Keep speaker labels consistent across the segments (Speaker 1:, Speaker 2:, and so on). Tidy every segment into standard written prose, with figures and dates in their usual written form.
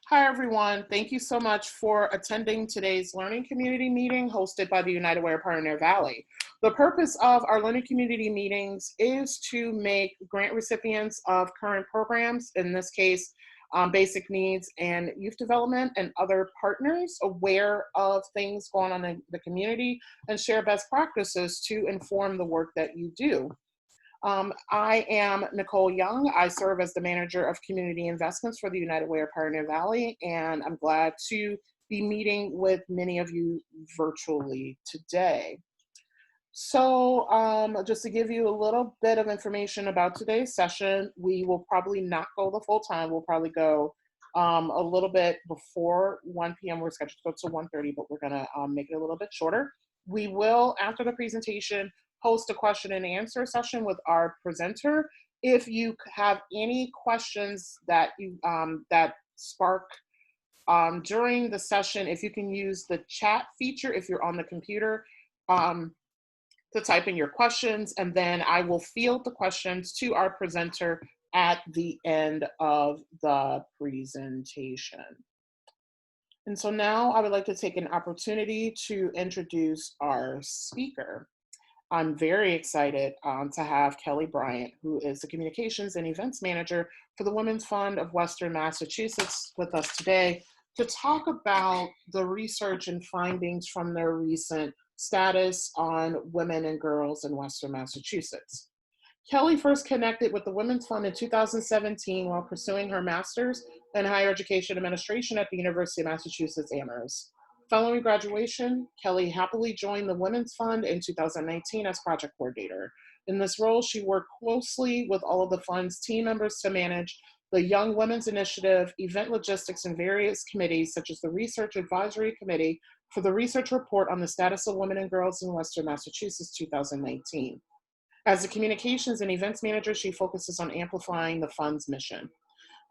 Speaker 1: Hi, everyone. Thank you so much for attending today's learning community meeting hosted by the United Way of Pioneer Valley. The purpose of our learning community meetings is to make grant recipients of current programs, in this case, basic needs and youth development, and other partners aware of things going on in the community and share best practices to inform the work that you do. I am Nicole Young. I serve as the Manager of Community Investments for the United Way of Pioneer Valley, and I'm glad to be meeting with many of you virtually today. So just to give you a little bit of information about today's session, we will probably not go the full time. We'll probably go a little bit before 1 p.m. We're scheduled to go to 1:30, but we're gonna make it a little bit shorter. We will, after the presentation, host a question and answer session with our presenter. If you have any questions that you that spark during the session, if you can use the chat feature if you're on the computer to type in your questions, and then I will field the questions to our presenter at the end of the presentation. And so now I would like to take an opportunity to introduce our speaker. I'm very excited to have Kelley Bryant, who is the Communications and Events Manager for the Women's Fund of Western Massachusetts, with us today to talk about the research and findings from their recent status on women and girls in Western Massachusetts. Kelley first connected with the Women's Fund in 2017 while pursuing her master's in higher education administration at the University of Massachusetts Amherst. Following graduation, Kelley happily joined the Women's Fund in 2019 as project coordinator. In this role, she worked closely with all of the fund's team members to manage the Young Women's Initiative, event logistics, and various committees, such as the Research Advisory Committee for the Research Report on the Status of Women and Girls in Western Massachusetts 2019. As a communications and events manager, she focuses on amplifying the fund's mission.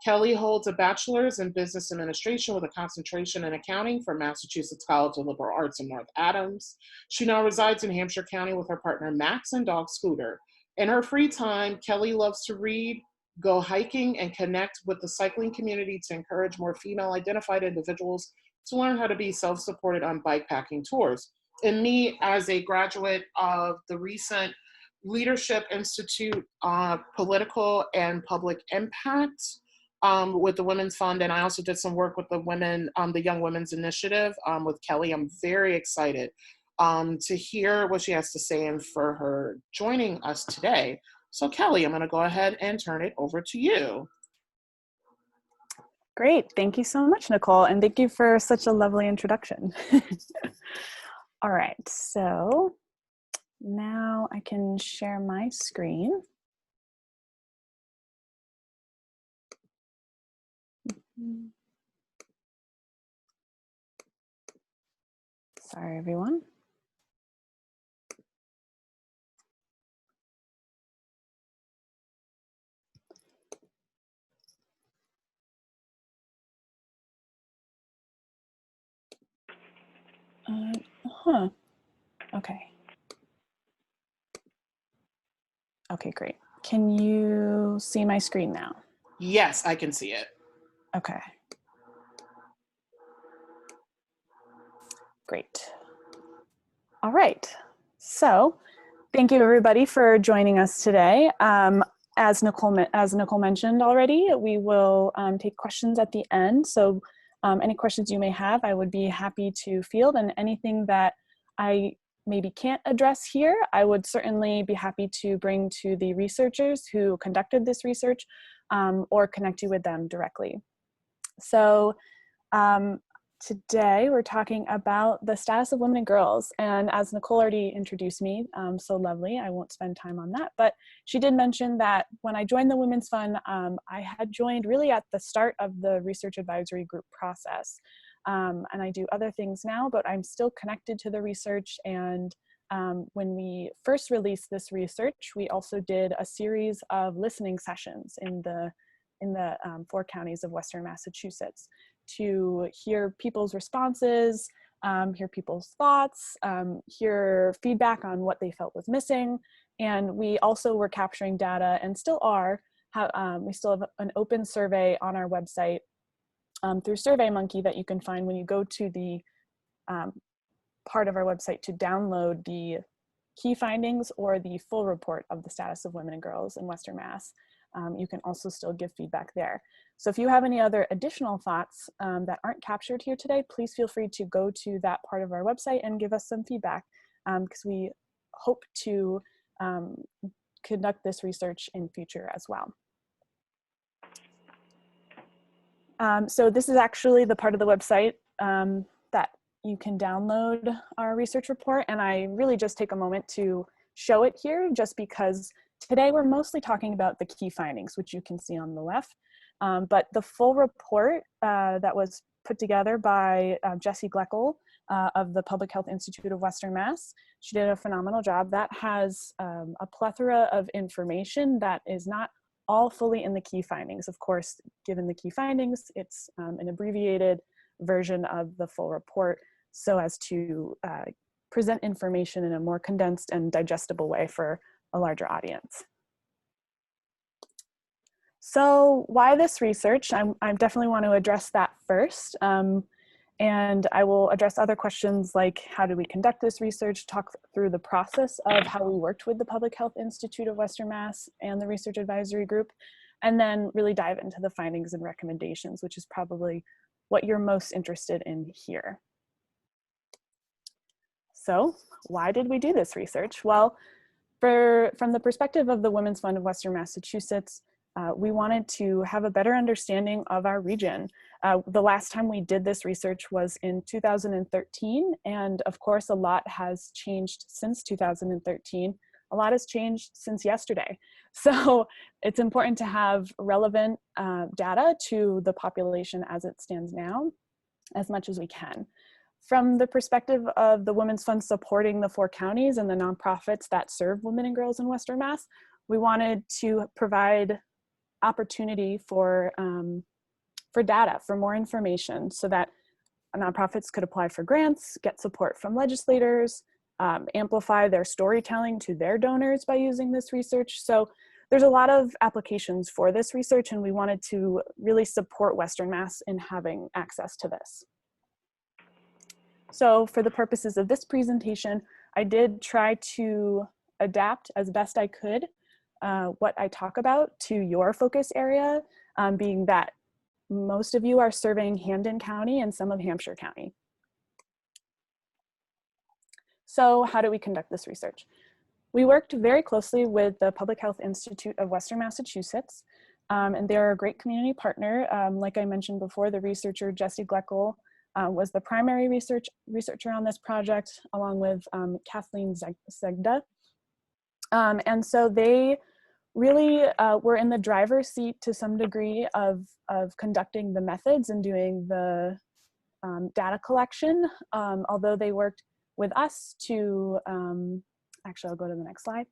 Speaker 1: Kelley holds a bachelor's in business administration with a concentration in accounting from Massachusetts College of Liberal Arts in North Adams. She now resides in Hampshire County with her partner Max and dog Scooter. In her free time, Kelley loves to read, go hiking, and connect with the cycling community to encourage more female-identified individuals to learn how to be self-supported on bikepacking tours. And me, as a graduate of the recent Leadership Institute Political and Public Impact with the Women's Fund, and I also did some work with the women, the Young Women's Initiative with Kelley. I'm very excited to hear what she has to say and for her joining us today. So Kelley, I'm going to go ahead and turn it over to you.
Speaker 2: Great. Thank you so much, Nicole, and thank you for such a lovely introduction. All right, so now I can share my screen. Sorry, everyone. Okay. Okay, great. Can you see my screen now?
Speaker 1: Yes, I can see it.
Speaker 2: Okay. Great. All right. So thank you everybody for joining us today. As Nicole mentioned already, we will take questions at the end. So any questions you may have, I would be happy to field, and anything that I maybe can't address here, I would certainly be happy to bring to the researchers who conducted this research or connect you with them directly. So today we're talking about the status of women and girls, and as Nicole already introduced me so lovely, I won't spend time on that, but she did mention that when I joined the Women's Fund, I had joined really at the start of the research advisory group process, and I do other things now, but I'm still connected to the research. And when we first released this research, we also did a series of listening sessions in the 4 counties of Western Massachusetts to hear people's responses, hear people's thoughts, hear feedback on what they felt was missing. And we also were capturing data, and still are, we still have an open survey on our website through SurveyMonkey that you can find when you go to the part of our website to download the key findings or the full report of the status of women and girls in Western Mass. You can also still give feedback there. So if you have any other additional thoughts that aren't captured here today, please feel free to go to that part of our website and give us some feedback, because we hope to conduct this research in future as well. So this is actually the part of the website that you can download our research report, and I really just take a moment to show it here just because today we're mostly talking about the key findings, which you can see on the left, but the full report that was put together by Jessie Gleckel of the Public Health Institute of Western Mass. She did a phenomenal job. That has a plethora of information that is not all fully in the key findings. Of course, given the key findings, it's an abbreviated version of the full report so as to present information in a more condensed and digestible way for a larger audience. So why this research? I definitely want to address that first. And I will address other questions like how did we conduct this research, talk through the process of how we worked with the Public Health Institute of Western Mass and the Research Advisory Group, and then really dive into the findings and recommendations, which is probably what you're most interested in here. So why did we do this research? Well, from the perspective of the Women's Fund of Western Massachusetts, we wanted to have a better understanding of our region. The last time we did this research was in 2013, and of course a lot has changed since 2013. A lot has changed since yesterday. So it's important to have relevant data to the population as it stands now, as much as we can. From the perspective of the Women's Fund supporting the 4 counties and the nonprofits that serve women and girls in Western Mass, we wanted to provide opportunity for data, for more information, so that nonprofits could apply for grants, get support from legislators, amplify their storytelling to their donors by using this research. So there's a lot of applications for this research, and we wanted to really support Western Mass in having access to this. So for the purposes of this presentation, I did try to adapt as best I could what I talk about to your focus area, being that most of you are serving Hampden County and some of Hampshire County. So how do we conduct this research? We worked very closely with the Public Health Institute of Western Massachusetts, and they're a great community partner. Like I mentioned before, the researcher Jessie Gleckel was the primary researcher on this project, along with Kathleen Zegda. And so they really were in the driver's seat to some degree of conducting the methods and doing the data collection, although they worked with us to, actually I'll go to the next slide.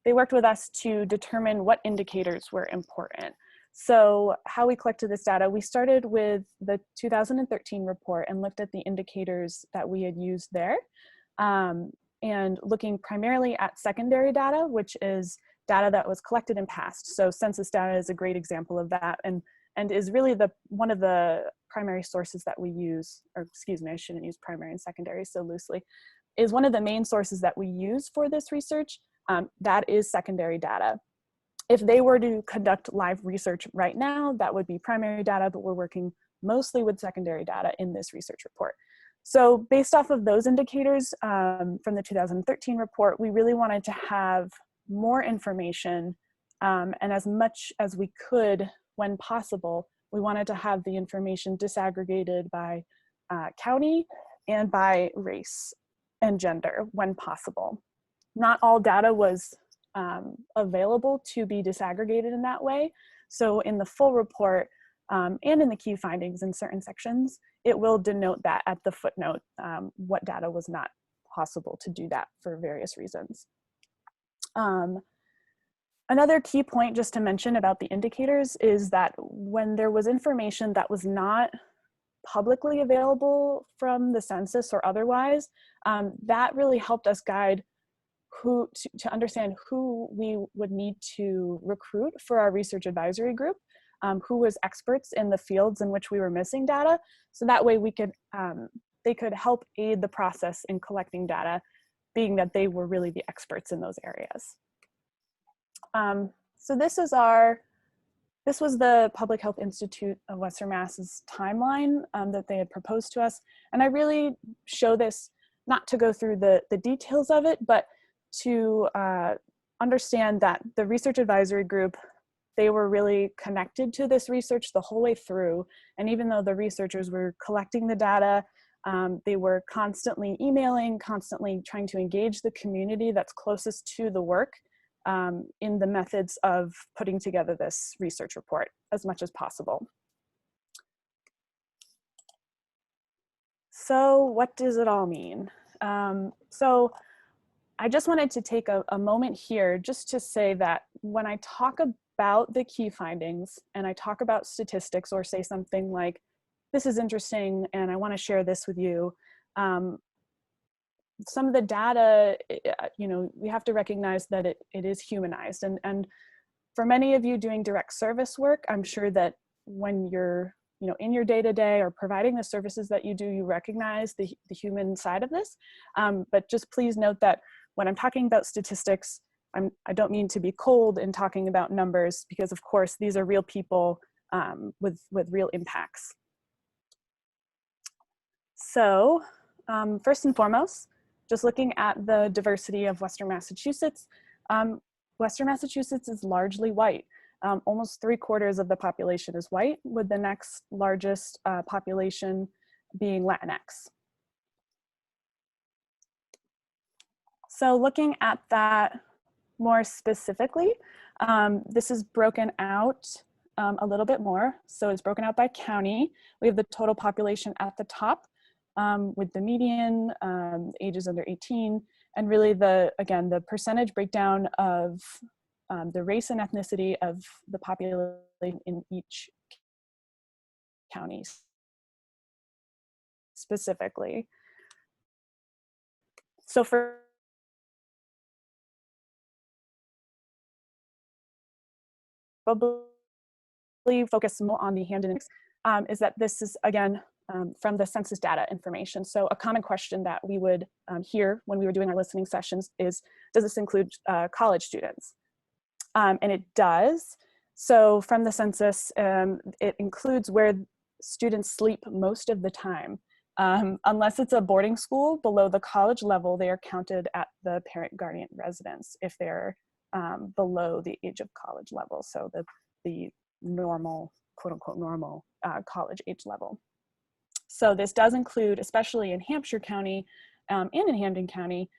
Speaker 2: They worked with us to determine what indicators were important. So how we collected this data, we started with the 2013 report and looked at the indicators that we had used there, and looking primarily at secondary data, which is data that was collected in past. So census data is a great example of that, and is really one of the primary sources that we use, or excuse me, I shouldn't use primary and secondary so loosely, is one of the main sources that we use for this research. That is secondary data. If they were to conduct live research right now, that would be primary data, but we're working mostly with secondary data in this research report. So based off of those indicators from the 2013 report, we really wanted to have more information, and as much as we could when possible, we wanted to have the information disaggregated by county and by race and gender when possible. Not all data was available to be disaggregated in that way. So in the full report and in the key findings in certain sections, it will denote that at the footnote what data was not possible to do that for various reasons. Another key point just to mention about the indicators is that when there was information that was not publicly available from the census or otherwise, that really helped us guide to understand who we would need to recruit for our research advisory group. who was experts in the fields in which we were missing data. So that way we could, they could help aid the process in collecting data, being that they were really the experts in those areas. So this was the Public Health Institute of Western Mass's timeline that they had proposed to us. And I really show this not to go through the details of it, but to understand that the research advisory group, they were really connected to this research the whole way through. And even though the researchers were collecting the data, they were constantly emailing, constantly trying to engage the community that's closest to the work in the methods of putting together this research report as much as possible. So what does it all mean? So I just wanted to take a moment here just to say that when I talk about the key findings and I talk about statistics or say something like, this is interesting and I want to share this with you, some of the data, you know, we have to recognize that it is humanized. And for many of you doing direct service work, I'm sure that when you're, you know, in your day-to-day or providing the services that you do, you recognize the human side of this. But just please note that when I'm talking about statistics, I don't mean to be cold in talking about numbers, because of course these are real people with real impacts. So first and foremost, just looking at the diversity of Western Massachusetts, Western Massachusetts is largely white. Almost 3/4 of the population is white, with the next largest population being Latinx. So looking at that more specifically, this is broken out a little bit more. So it's broken out by county. We have the total population at the top with the median, ages under 18, and really again, the percentage breakdown of the race and ethnicity of the population in each county specifically. So for probably focus more on the Hamden is that this is, again, from the census data information. So a common question that we would hear when we were doing our listening sessions is, does this include college students? And it does. So from the census, it includes where students sleep most of the time. Unless it's a boarding school below the college level, they are counted at the parent guardian residence if they're below the age of college level. So the normal, quote unquote, normal college age level. So this does include, especially in Hampshire County and in Hamden County,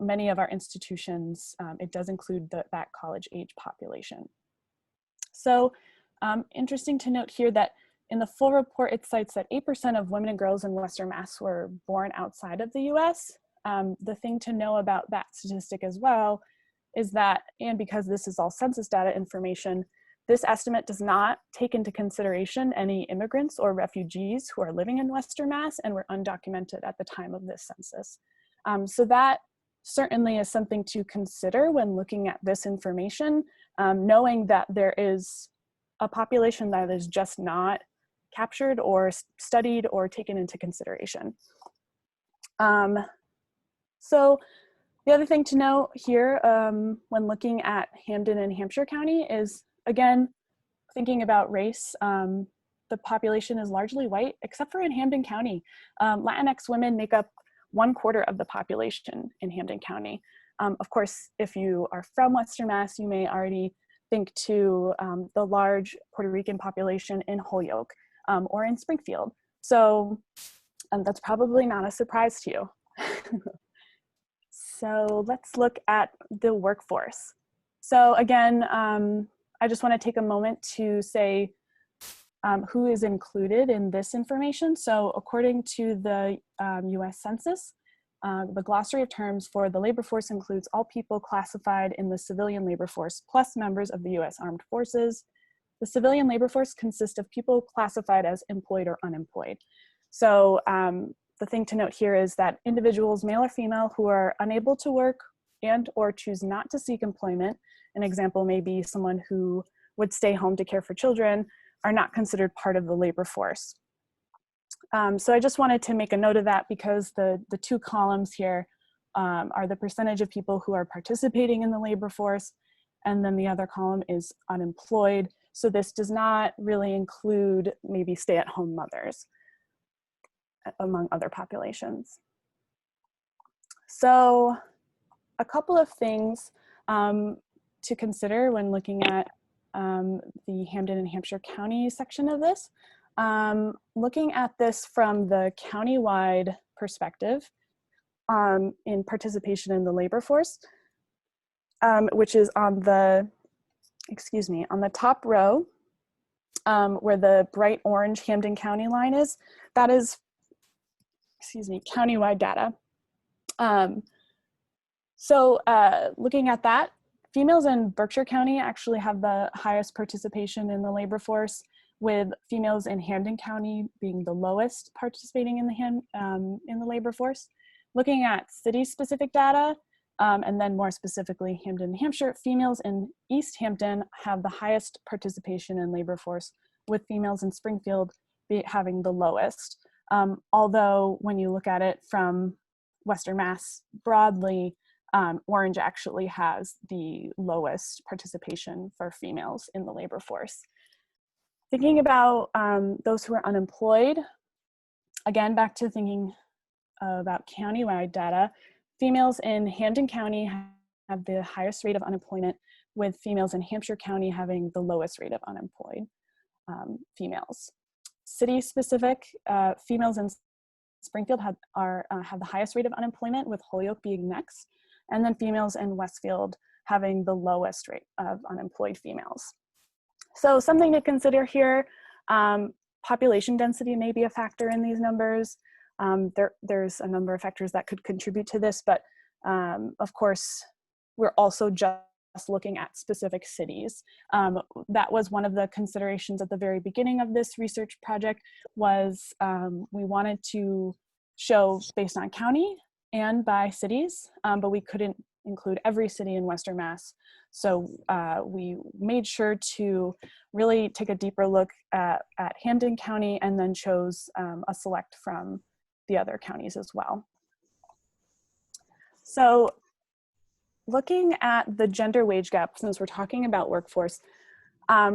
Speaker 2: many of our institutions, it does include that college age population. So interesting to note here that in the full report, it cites that 8% of women and girls in Western Mass were born outside of the US. The thing to know about that statistic as well is that, and because this is all census data information, this estimate does not take into consideration any immigrants or refugees who are living in Western Mass and were undocumented at the time of this census. So that certainly is something to consider when looking at this information, knowing that there is a population that is just not captured or studied or taken into consideration. So the other thing to note here when looking at Hamden and Hampshire County is, again, thinking about race, the population is largely white, except for in Hamden County. Latinx women make up 1/4 of the population in Hamden County. Of course, if you are from Western Mass, you may already think to the large Puerto Rican population in Holyoke or in Springfield. So that's probably not a surprise to you. So let's look at the workforce. So again, I just want to take a moment to say who is included in this information. So according to the US Census, the glossary of terms for the labor force includes all people classified in the civilian labor force plus members of the US Armed Forces. The civilian labor force consists of people classified as employed or unemployed. So the thing to note here is that individuals, male or female, who are unable to work and or choose not to seek employment, an example may be someone who would stay home to care for children are not considered part of the labor force. So I just wanted to make a note of that because the two columns here are the percentage of people who are participating in the labor force, and then the other column is unemployed. So this does not really include maybe stay-at-home mothers among other populations. So a couple of things to consider when looking at the Hampden and Hampshire County section of this. Looking at this from the county-wide perspective in participation in the labor force, which is on the, on the top row, where the bright orange Hampden County line is, that is, county-wide data. So looking at that, females in Berkshire County actually have the highest participation in the labor force, with females in Hampden County being the lowest participating in the labor force. Looking at city-specific data, and then more specifically Hampden, Hampshire, females in East Hampton have the highest participation in labor force, with females in Springfield having the lowest. Although when you look at it from Western Mass broadly, Orange actually has the lowest participation for females in the labor force. Thinking about those who are unemployed, again, back to thinking about county-wide data, females in Hampden County have the highest rate of unemployment, with females in Hampshire County having the lowest rate of unemployed females. City-specific, females in Springfield have the highest rate of unemployment, with Holyoke being next, and then females in Westfield having the lowest rate of unemployed females. So something to consider here, population density may be a factor in these numbers. There's a number of factors that could contribute to this, but of course, we're also just looking at specific cities. That was one of the considerations at the very beginning of this research project, was we wanted to show based on county and by cities, but we couldn't include every city in Western Mass. So we made sure to really take a deeper look at Hampden County, and then chose a select from the other counties as well. So looking at the gender wage gap, since we're talking about workforce,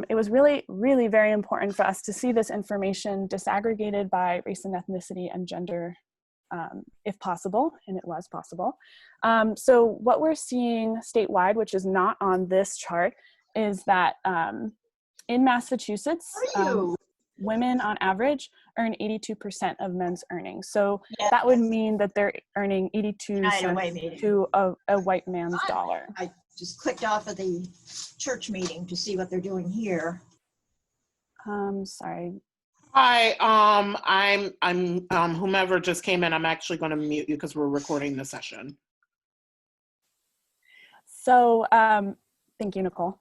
Speaker 2: it was really, really very important for us to see this information disaggregated by race and ethnicity and gender, if possible, and it was possible. So what we're seeing statewide, which is not on this chart, is that in Massachusetts, women on average earn 82% of men's earnings. So that would mean that they're earning 82 cents to a white man's dollar.
Speaker 3: I just clicked off of the church meeting to see what they're doing here.
Speaker 2: Sorry.
Speaker 1: Hi, I'm whomever just came in, I'm actually going to mute you because we're recording the session.
Speaker 2: So thank you, Nicole.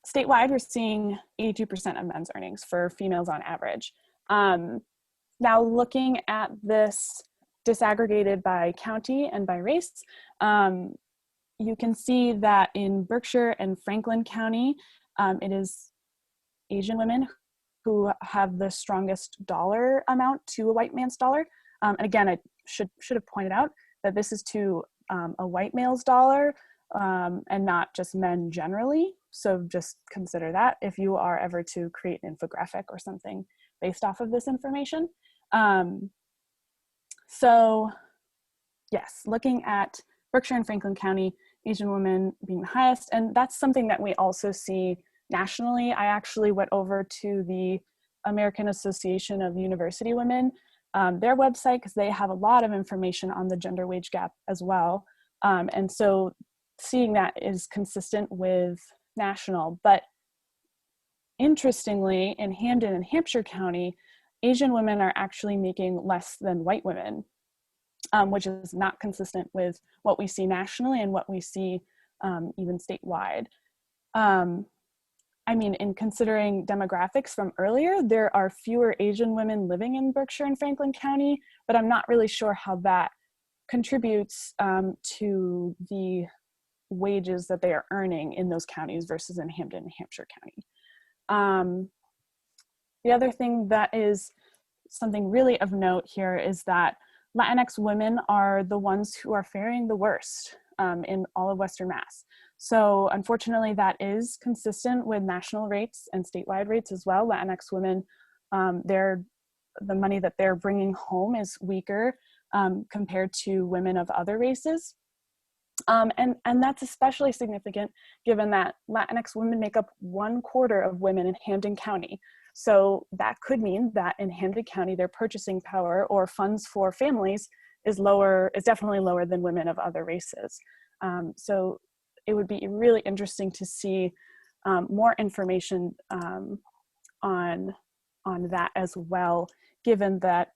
Speaker 2: Statewide, we're seeing 82% of men's earnings for females on average. Now looking at this disaggregated by county and by race, you can see that in Berkshire and Franklin County, it is Asian women who have the strongest dollar amount to a white man's dollar. And again, I should have pointed out that this is to a white male's dollar, and not just men generally. So just consider that if you are ever to create an infographic or something based off of this information. So yes, looking at Berkshire and Franklin County, Asian women being the highest, and that's something that we also see nationally. I actually went over to the American Association of University Women, their website, because they have a lot of information on the gender wage gap as well. And so seeing that is consistent with national. But interestingly, in Hampden and Hampshire County, Asian women are actually making less than white women, which is not consistent with what we see nationally and what we see even statewide. I mean, in considering demographics from earlier, there are fewer Asian women living in Berkshire and Franklin County, but I'm not really sure how that contributes to the wages that they are earning in those counties versus in Hampden and Hampshire County. The other thing that is something really of note here is that Latinx women are the ones who are faring the worst in all of Western Mass. So unfortunately, that is consistent with national rates and statewide rates as well. Latinx women, the money that they're bringing home is weaker compared to women of other races. And that's especially significant given that Latinx women make up 1/4 of women in Hampden County. So that could mean that in Hampden County, their purchasing power or funds for families is definitely lower than women of other races. So it would be really interesting to see more information on that as well, given that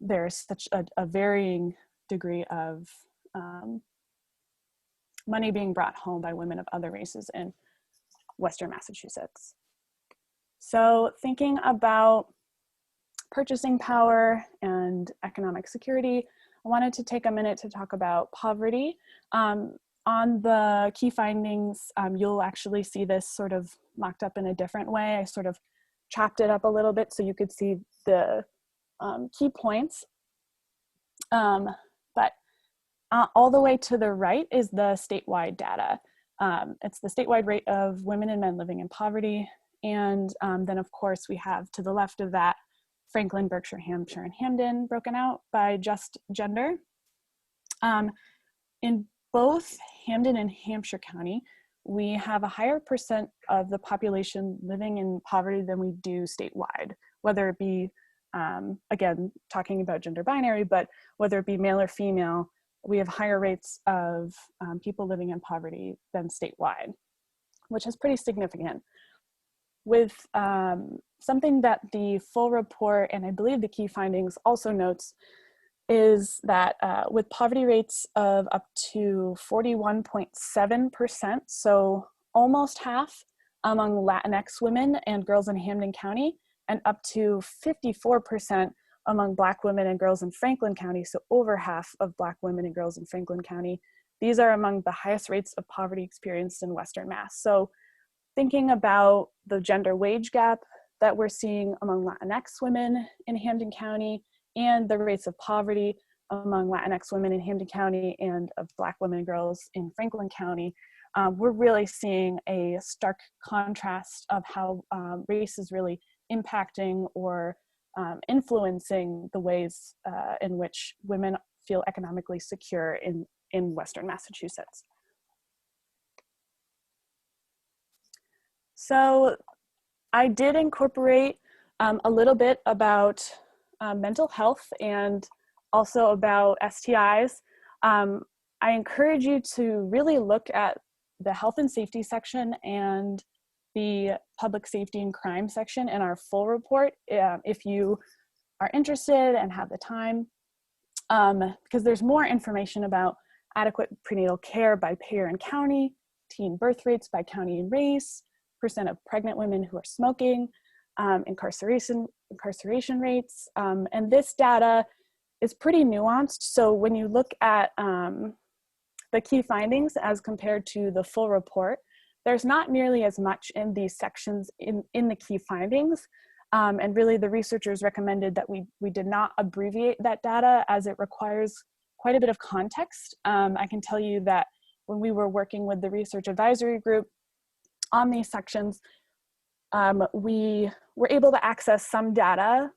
Speaker 2: there's such a varying degree of money being brought home by women of other races in Western Massachusetts. So thinking about purchasing power and economic security, I wanted to take a minute to talk about poverty. On the key findings, you'll actually see this sort of mocked up in a different way. I sort of chopped it up a little bit so you could see the key points. But all the way to the right is the statewide data. It's the statewide rate of women and men living in poverty. And then of course we have to the left of that, Franklin, Berkshire, Hampshire, and Hampden broken out by just gender. In both Hampden and Hampshire County, we have a higher percent of the population living in poverty than we do statewide, whether it be, again, talking about gender binary, but whether it be male or female, we have higher rates of people living in poverty than statewide, which is pretty significant. With something that the full report, and I believe the key findings also notes, is that with poverty rates of up to 41.7%, so almost half among Latinx women and girls in Hampden County, and up to 54% among Black women and girls in Franklin County, so over half of Black women and girls in Franklin County. These are among the highest rates of poverty experienced in Western Mass. So thinking about the gender wage gap that we're seeing among Latinx women in Hampden County and the rates of poverty among Latinx women in Hampden County and of Black women and girls in Franklin County, we're really seeing a stark contrast of how race is really impacting or influencing the ways in which women feel economically secure in Western Massachusetts. So I did incorporate a little bit about mental health and also about STIs. I encourage you to really look at the health and safety section and the public safety and crime section in our full report if you are interested and have the time, because there's more information about adequate prenatal care by payer and county, teen birth rates by county and race, percent of pregnant women who are smoking, incarceration rates, and this data is pretty nuanced. So when you look at the key findings as compared to the full report, there's not nearly as much in these sections in the key findings. And really the researchers recommended that we did not abbreviate that data as it requires quite a bit of context. I can tell you that when we were working with the research advisory group on these sections, we were able to access some data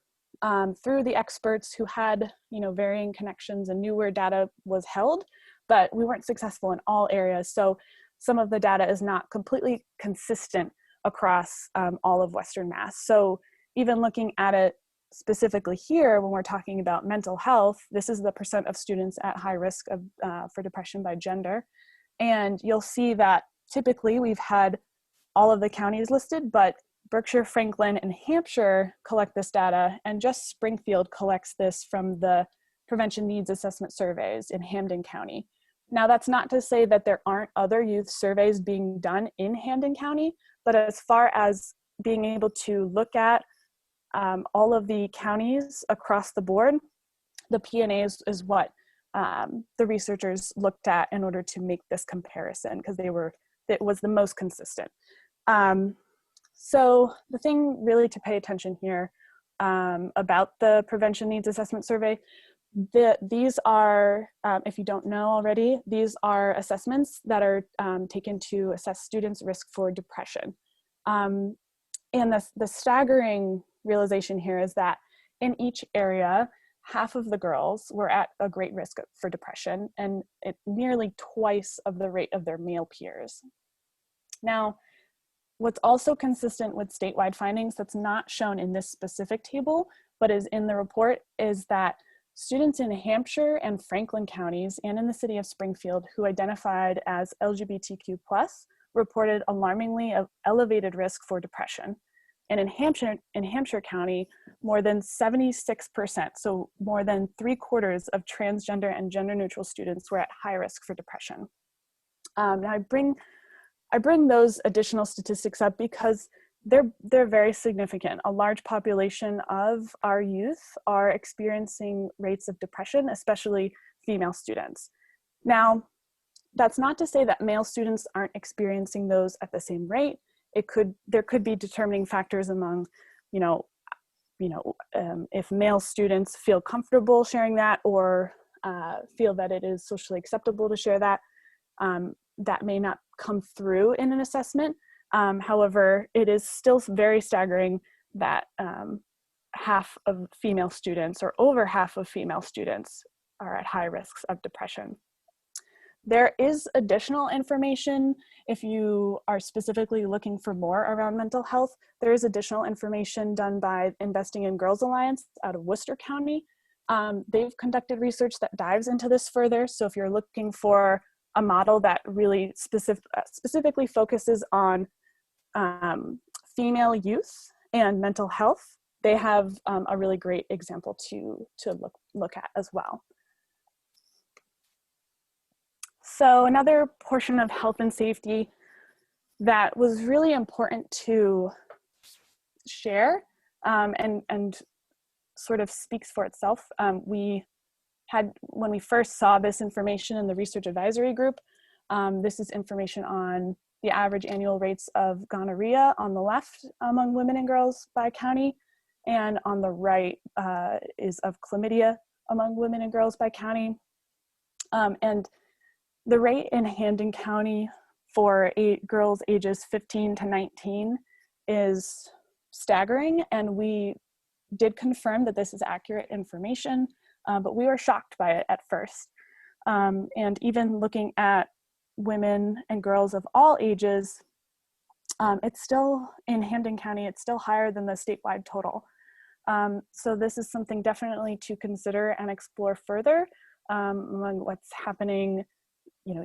Speaker 2: through the experts who had varying connections and knew where data was held, but we weren't successful in all areas. So some of the data is not completely consistent across all of Western Mass. So even looking at it specifically here, when we're talking about mental health, this is the percent of students at high risk of, for depression by gender. And you'll see that typically we've had all of the counties listed, but Berkshire, Franklin, and Hampshire collect this data, and just Springfield collects this from the prevention needs assessment surveys in Hampden County. Now, that's not to say that there aren't other youth surveys being done in Hampden County, but as far as being able to look at all of the counties across the board, the P&A is what the researchers looked at in order to make this comparison, because it was the most consistent. So the thing really to pay attention here about the Prevention Needs Assessment Survey, these are, if you don't know already, these are assessments that are taken to assess students' risk for depression. And the staggering realization here is that in each area, half of the girls were at a great risk for depression, and nearly twice of the rate of their male peers. Now, what's also consistent with statewide findings that's not shown in this specific table, but is in the report, is that students in Hampshire and Franklin counties and in the city of Springfield who identified as LGBTQ+, reported alarmingly elevated risk for depression. And in Hampshire County, more than 76%, so more than 3/4 of transgender and gender neutral students were at high risk for depression. Now I bring those additional statistics up because they're very significant. A large population of our youth are experiencing rates of depression, especially female students. Now, that's not to say that male students aren't experiencing those at the same rate. There could be determining factors among, if male students feel comfortable sharing that or feel that it is socially acceptable to share that. That may not come through in an assessment. However, it is still very staggering that half of female students, or over half of female students, are at high risks of depression. There is additional information if you are specifically looking for more around mental health. There is additional information done by Investing in Girls Alliance out of Worcester County. They've conducted research that dives into this further. So if you're looking for a model that really specifically focuses on female youth and mental health, they have a really great example to look at as well. So another portion of health and safety that was really important to share and sort of speaks for itself. When we first saw this information in the research advisory group, this is information on the average annual rates of gonorrhea on the left among women and girls by county, and on the right is of chlamydia among women and girls by county. And the rate in Hampden County for girls ages 15 to 19 is staggering, and we did confirm that this is accurate information, but we were shocked by it at first. And even looking at women and girls of all ages, it's still, in Hampden County, it's still higher than the statewide total. So this is something definitely to consider and explore further among what's happening,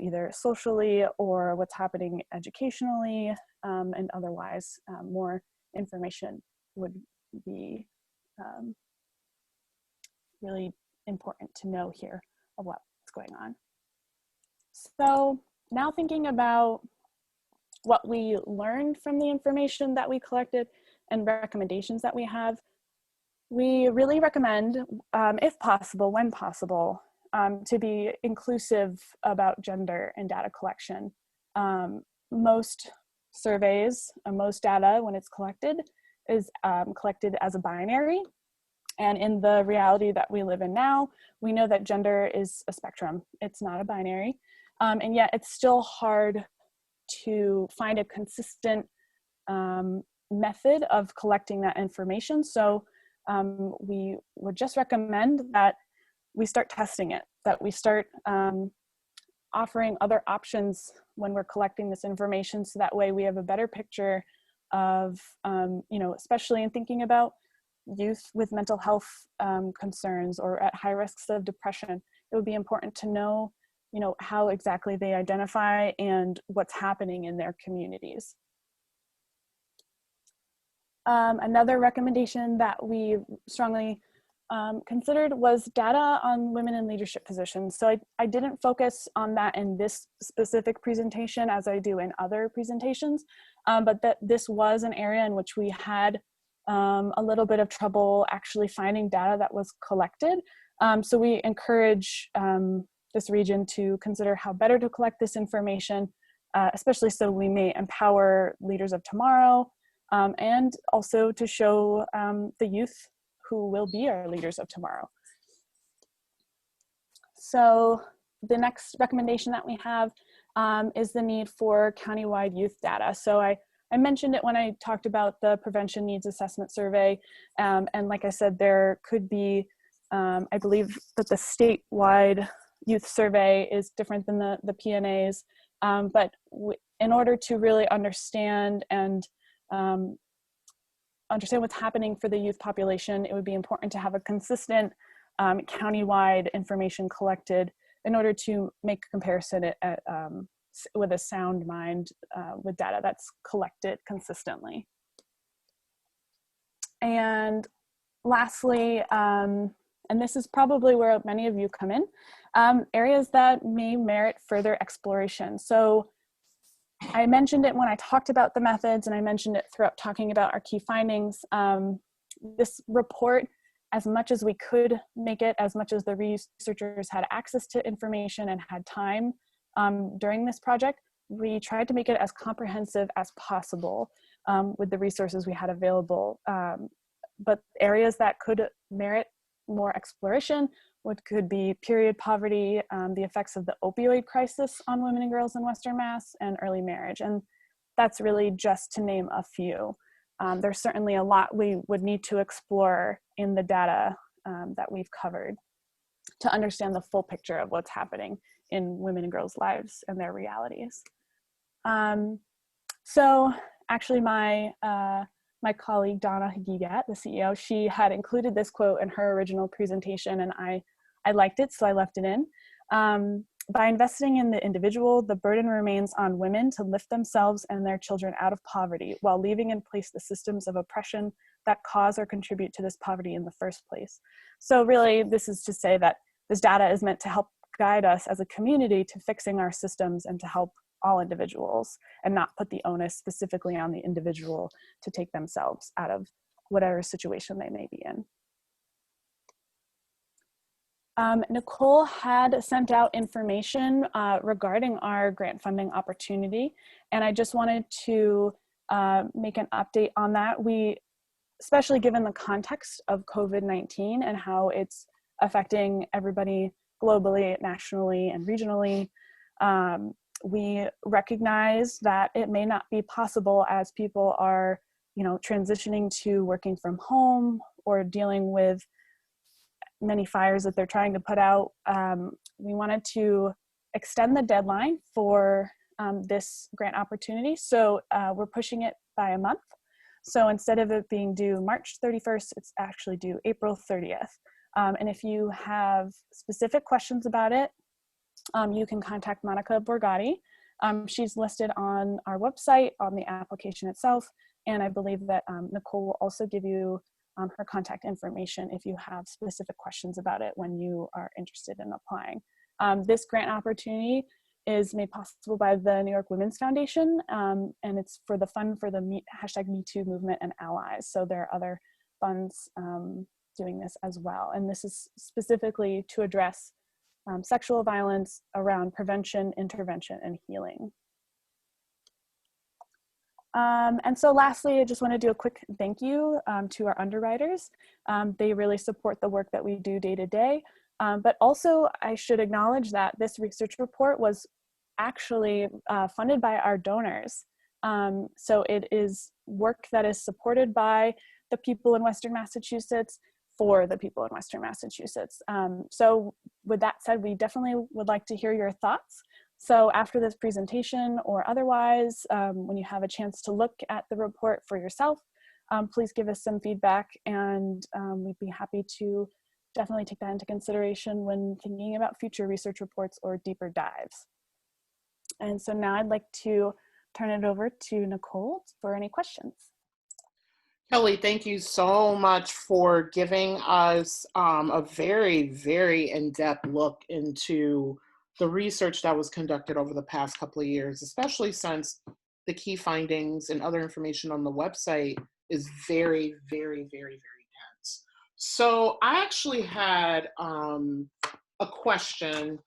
Speaker 2: either socially or what's happening educationally, and otherwise. More information would be really important to know here of what's going on. So now thinking about what we learned from the information that we collected and recommendations that we have, we really recommend, if possible, when possible, to be inclusive about gender in data collection. Most surveys, most data when it's collected is collected as a binary. And in the reality that we live in now, we know that gender is a spectrum. It's not a binary. And yet it's still hard to find a consistent method of collecting that information. So we would just recommend that we start testing it, that we start offering other options when we're collecting this information, so that way we have a better picture of, especially in thinking about youth with mental health concerns or at high risks of depression. It would be important to know, how exactly they identify and what's happening in their communities. Another recommendation that we strongly considered was data on women in leadership positions. So I didn't focus on that in this specific presentation as I do in other presentations, but that this was an area in which we had a little bit of trouble actually finding data that was collected. So we encourage this region to consider how better to collect this information, especially so we may empower leaders of tomorrow, and also to show the youth who will be our leaders of tomorrow. So the next recommendation that we have is the need for countywide youth data. So I mentioned it when I talked about the Prevention Needs Assessment Survey. And like I said, there could be, I believe that the statewide youth survey is different than the PNAs. But in order to really understand and understand what's happening for the youth population, it would be important to have a consistent countywide information collected in order to make a comparison with a sound mind with data that's collected consistently. And lastly, and this is probably where many of you come in, areas that may merit further exploration. So I mentioned it when I talked about the methods, and I mentioned it throughout talking about our key findings. This report, as much as we could make it, as much as the researchers had access to information and had time during this project, we tried to make it as comprehensive as possible with the resources we had available. But areas that could merit more exploration could be period poverty, the effects of the opioid crisis on women and girls in Western Mass, and early marriage. And that's really just to name a few. There's certainly a lot we would need to explore in the data that we've covered to understand the full picture of what's happening in women and girls' lives and their realities. So actually my colleague, Donna Hagigat, the CEO, she had included this quote in her original presentation, and I liked it, so I left it in. By investing in the individual, the burden remains on women to lift themselves and their children out of poverty while leaving in place the systems of oppression that cause or contribute to this poverty in the first place. So really, this is to say that this data is meant to help guide us as a community to fixing our systems and to help all individuals, and not put the onus specifically on the individual to take themselves out of whatever situation they may be in. Nicole had sent out information regarding our grant funding opportunity, and I just wanted to make an update on that. We, especially given the context of COVID-19 and how it's affecting everybody globally, nationally, and regionally, we recognize that it may not be possible as people are, transitioning to working from home or dealing with many fires that they're trying to put out. We wanted to extend the deadline for this grant opportunity. So we're pushing it by a month. So instead of it being due March 31st, it's actually due April 30th. And if you have specific questions about it, you can contact Monica Borgatti. She's listed on our website, on the application itself, and I believe that Nicole will also give you her contact information if you have specific questions about it when you are interested in applying. This grant opportunity is made possible by the New York Women's Foundation, and it's for the fund for the #MeToo movement and allies. So there are other funds doing this as well. And this is specifically to address sexual violence around prevention, intervention, and healing. And so lastly, I just want to do a quick thank you to our underwriters. They really support the work that we do day to day. But also I should acknowledge that this research report was actually funded by our donors. So it is work that is supported by the people in Western Massachusetts for the people in Western Massachusetts. So with that said, we definitely would like to hear your thoughts. So after this presentation or otherwise, when you have a chance to look at the report for yourself, please give us some feedback, and we'd be happy to definitely take that into consideration when thinking about future research reports or deeper dives. And so now I'd like to turn it over to Nicole for any questions.
Speaker 1: Kelley, thank you so much for giving us a very, very in-depth look into the research that was conducted over the past couple of years, especially since the key findings and other information on the website is very, very, very, very dense. So I actually had a question,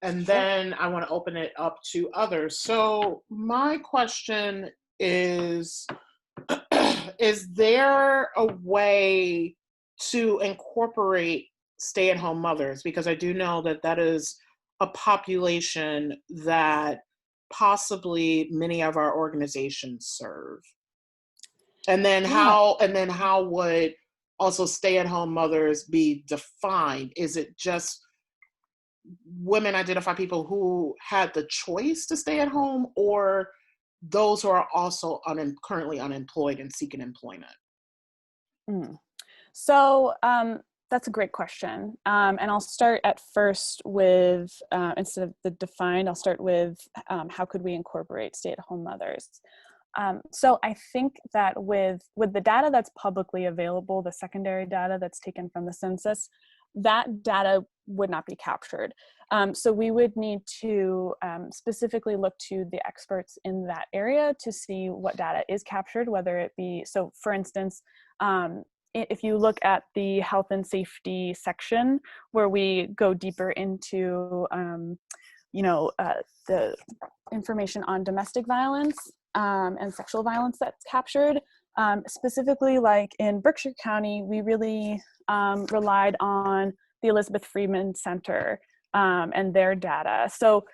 Speaker 1: and
Speaker 2: Sure.
Speaker 1: then I want to open it up to others. So my question is, is there a way to incorporate stay-at-home mothers? Because I do know that that is a population that possibly many of our organizations serve.
Speaker 2: Yeah.
Speaker 1: And then how would also stay-at-home mothers be defined? Is it just women identify people who had the choice to stay at home, or those who are also currently unemployed and seeking employment?
Speaker 2: Mm. So that's a great question. And I'll start at first with, instead of the defined, I'll start with how could we incorporate stay-at-home mothers? So I think that with the data that's publicly available, the secondary data that's taken from the census, that data would not be captured. So we would need to specifically look to the experts in that area to see what data is captured, whether it be, so for instance, if you look at the health and safety section where we go deeper into the information on domestic violence and sexual violence that's captured. Specifically, like in Berkshire County, we really relied on the Elizabeth Freeman Center and their data. So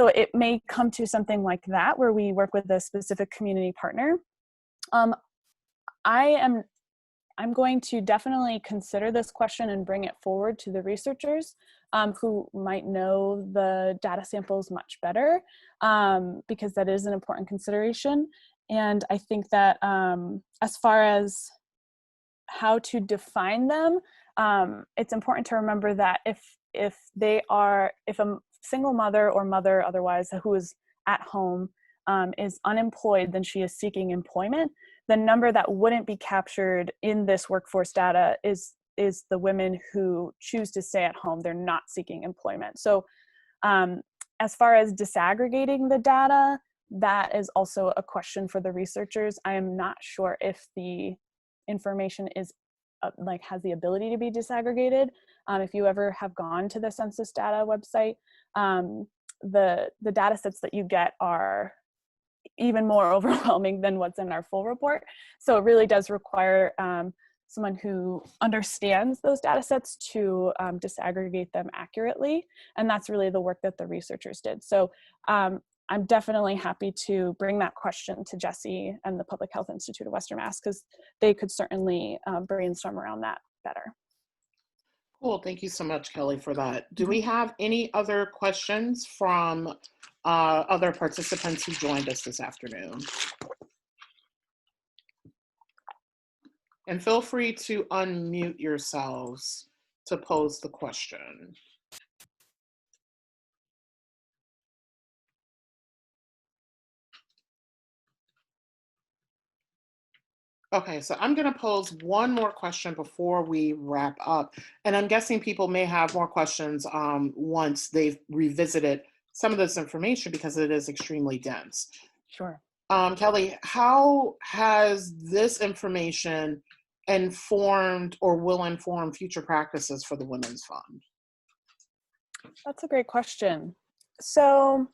Speaker 2: it may come to something like that where we work with a specific community partner. I'm going to definitely consider this question and bring it forward to the researchers who might know the data samples much better, because that is an important consideration. And I think that as far as how to define them, it's important to remember that if a single mother or mother otherwise who is at home is unemployed, then she is seeking employment. The number that wouldn't be captured in this workforce data is the women who choose to stay at home. They're not seeking employment. So as far as disaggregating the data, that is also a question for the researchers. I am not sure if the information is has the ability to be disaggregated. If you ever have gone to the census data website, the data sets that you get are even more overwhelming than what's in our full report. So it really does require someone who understands those data sets to disaggregate them accurately. And that's really the work that the researchers did. So I'm definitely happy to bring that question to Jesse and the Public Health Institute of Western Mass, because they could certainly brainstorm around that better.
Speaker 1: Cool. Thank you so much, Kelley, for that. Do we have any other questions from other participants who joined us this afternoon? And feel free to unmute yourselves to pose the question. Okay, so I'm going to pose one more question before we wrap up. And I'm guessing people may have more questions once they've revisited some of this information, because it is extremely dense.
Speaker 2: Sure.
Speaker 1: Kelley, how has this information informed or will inform future practices for the Women's Fund?
Speaker 2: That's a great question. So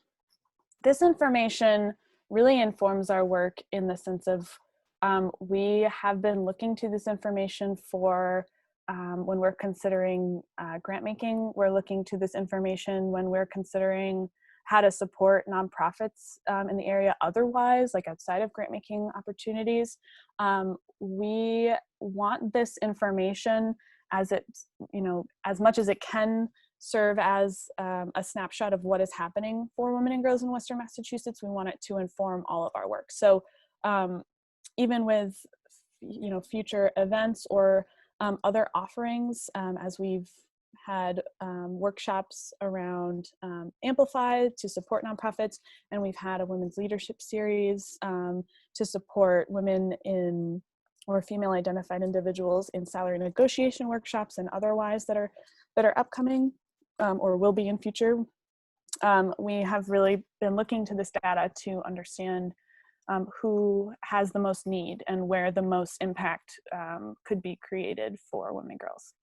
Speaker 2: this information really informs our work in the sense of we have been looking to this information for when we're considering grant making. We're looking to this information when we're considering how to support nonprofits in the area otherwise, like outside of grant making opportunities. We want this information as much as it can serve as a snapshot of what is happening for women and girls in Western Massachusetts. We want it to inform all of our work. So even with future events or other offerings, as we've had workshops around Amplify to support nonprofits, and we've had a women's leadership series to support women in or female identified individuals in salary negotiation workshops and otherwise that are upcoming or will be in future. We have really been looking to this data to understand who has the most need and where the most impact could be created for women and girls.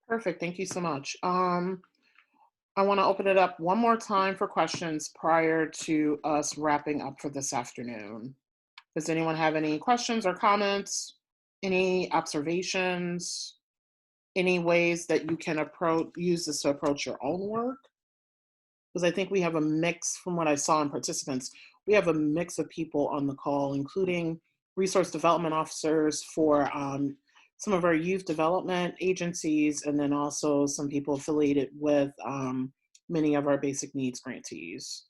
Speaker 1: Perfect. Thank you so much. I want to open it up one more time for questions prior to us wrapping up for this afternoon. Does anyone have any questions or comments? Any observations? Any ways that you can use this to approach your own work? Because I think we have a mix from what I saw in participants. We have a mix of people on the call, including resource development officers for some of our youth development agencies, and then also some people affiliated with many of our basic needs grantees.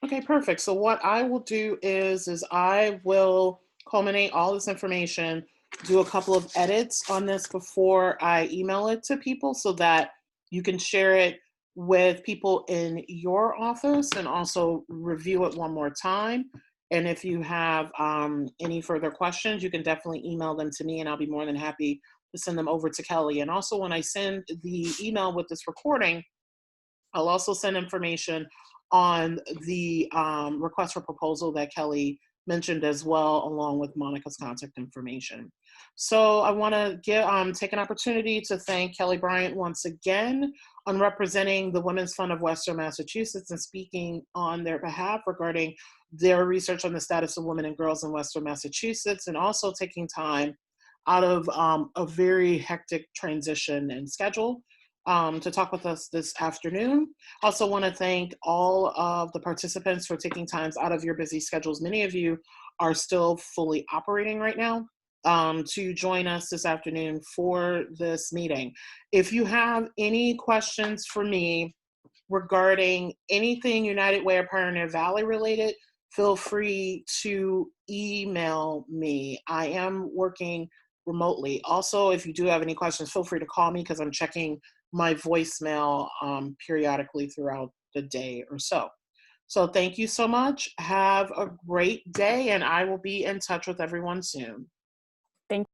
Speaker 1: Okay, perfect. So what I will do is I will culminate all this information, do a couple of edits on this before I email it to people so that you can share it with people in your office and also review it one more time. And if you have any further questions, you can definitely email them to me and I'll be more than happy to send them over to Kelley. And also when I send the email with this recording, I'll also send information on the request for proposal that Kelley mentioned as well, along with Monica's contact information. So I want to take an opportunity to thank Kelley Bryant once again on representing the Women's Fund of Western Massachusetts and speaking on their behalf regarding their research on the status of women and girls in Western Massachusetts, and also taking time out of a very hectic transition and schedule to talk with us this afternoon. Also want to thank all of the participants for taking times out of your busy schedules. Many of you are still fully operating right now to join us this afternoon for this meeting. If you have any questions for me regarding anything United Way or Pioneer Valley related, feel free to email me. I am working remotely. Also, if you do have any questions, feel free to call me because I'm checking my voicemail periodically throughout the day or so. So thank you so much. Have a great day, and I will be in touch with everyone soon.
Speaker 2: Thank